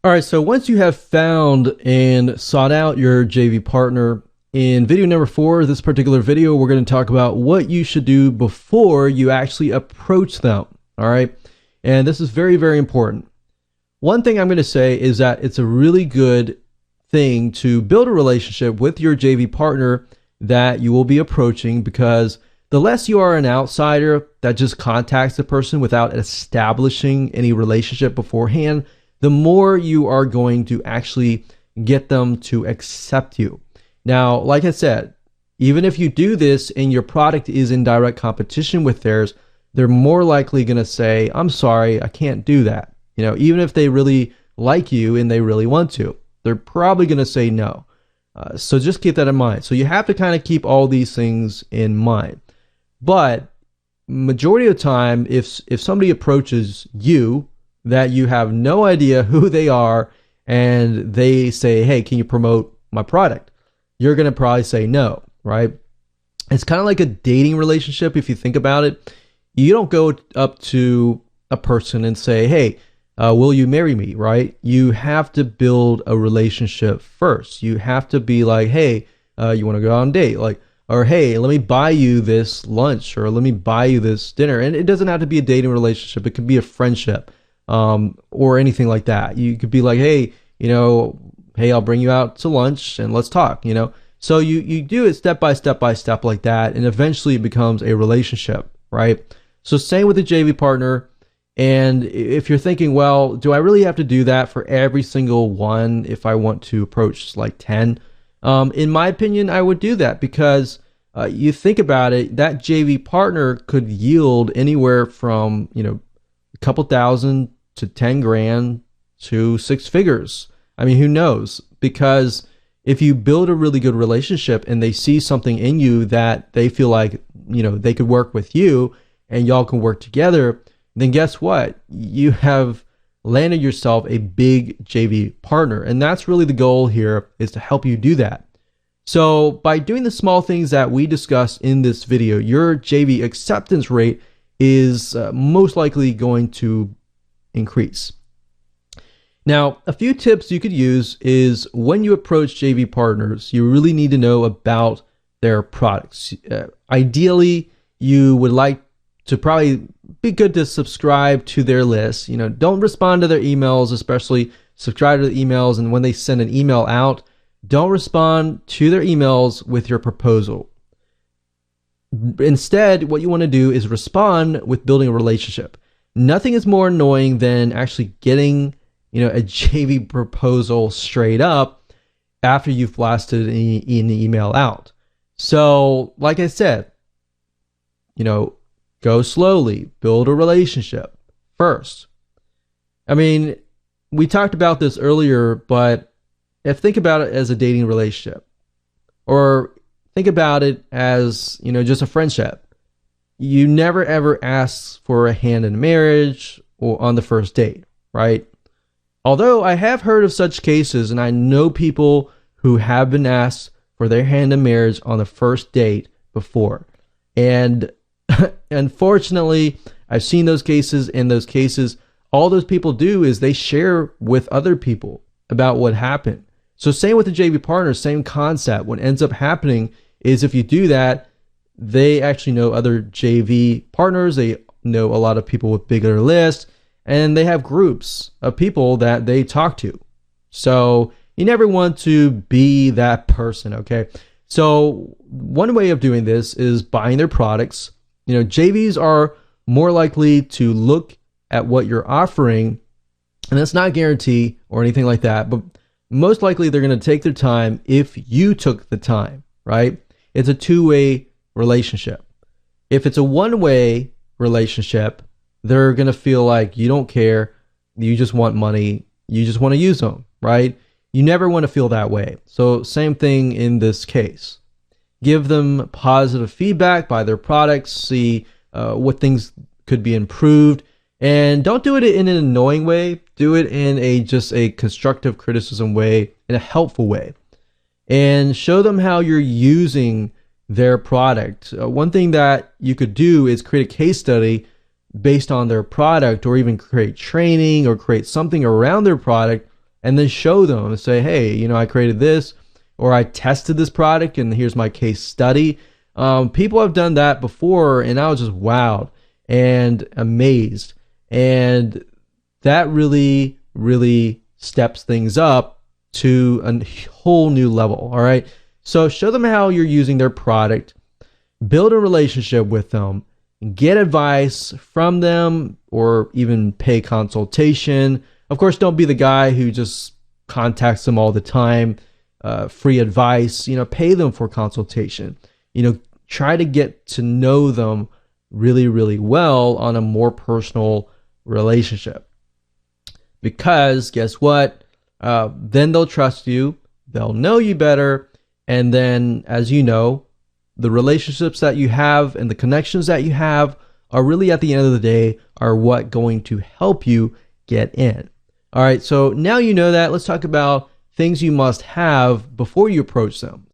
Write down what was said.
All right, so once you have found and sought out your JV partner, in video number 4, this particular video, we're going to talk about what you should do before you actually approach them. All right, and this is very, very important. One thing I'm going to say is that it's a really good thing to build a relationship with your JV partner that you will be approaching, because the less you are an outsider that just contacts the person without establishing any relationship beforehand, the more you are going to actually get them to accept you. Now, like I said, even if you do this and your product is in direct competition with theirs, they're more likely going to say, I'm sorry, I can't do that. Even if they really like you and they really want to, they're probably going to say no. So just keep that in mind. So you have to kind of keep all these things in mind. But majority of the time, if somebody approaches you that you have no idea who they are and they say, hey, can you promote my product? You're going to probably say no, right? It's kind of like a dating relationship if you think about it. You don't go up to a person and say, hey, will you marry me, right? You have to build a relationship first. You have to be like, hey, you want to go on a date? Or hey, let me buy you this lunch, or let me buy you this dinner. And it doesn't have to be a dating relationship. It could be a friendship, or anything like that. You could be like, hey, hey, I'll bring you out to lunch and let's talk, So you do it step by step like that, and eventually it becomes a relationship, right? So same with the JV partner. And if you're thinking, well, do I really have to do that for every single one if I want to approach like 10? In my opinion, I would do that, because you think about it, that JV partner could yield anywhere from, a couple thousand to 10 grand to 6 figures. I mean, who knows? Because if you build a really good relationship and they see something in you that they feel like, they could work with you and y'all can work together, then guess what? You have landed yourself a big JV partner. And that's really the goal here, is to help you do that. So by doing the small things that we discussed in this video, your JV acceptance rate is most likely going to increase. Now, a few tips you could use is when you approach JV partners, you really need to know about their products. Ideally, you would like to probably be good to subscribe to their list. Don't respond to their emails, especially subscribe to the emails. And when they send an email out, don't respond to their emails with your proposal. Instead, what you want to do is respond with building a relationship. Nothing is more annoying than actually getting, a JV proposal straight up after you've blasted an email out. So, like I said, go slowly, build a relationship first. I mean, we talked about this earlier, but think about it as a dating relationship, or think about it as, just a friendship. You never ever ask for a hand in marriage or on the first date, right? Although I have heard of such cases, and I know people who have been asked for their hand in marriage on the first date before. And unfortunately, I've seen those cases. In those cases, all those people do is they share with other people about what happened. So same with the JV partner, same concept. What ends up happening is if you do that, they actually know other JV partners. They know a lot of people with bigger lists, and they have groups of people that they talk to. So you never want to be that person, okay? So one way of doing this is buying their products. JVs are more likely to look at what you're offering, and that's not a guarantee or anything like that, but most likely they're going to take their time if you took the time, right? It's a two-way relationship. If it's a one-way relationship, they're going to feel like you don't care, you just want money, you just want to use them, right? You never want to feel that way. So same thing in this case. Give them positive feedback, buy their products, see what things could be improved, and don't do it in an annoying way. Do it in just a constructive criticism way, in a helpful way, and show them how you're using their product. One thing that you could do is create a case study based on their product, or even create training or create something around their product and then show them and say, hey, I created this, or I tested this product and here's my case study. People have done that before, and I was just wowed and amazed. And that really, really steps things up to a whole new level. All right. So show them how you're using their product, build a relationship with them, get advice from them, or even pay consultation. Of course, don't be the guy who just contacts them all the time, free advice. Pay them for consultation. Try to get to know them really, really well on a more personal relationship. Because guess what? Then they'll trust you, they'll know you better, and then, as you know, the relationships that you have and the connections that you have are really, at the end of the day, are what going to help you get in. All right, so now you know that. Let's talk about things you must have before you approach them.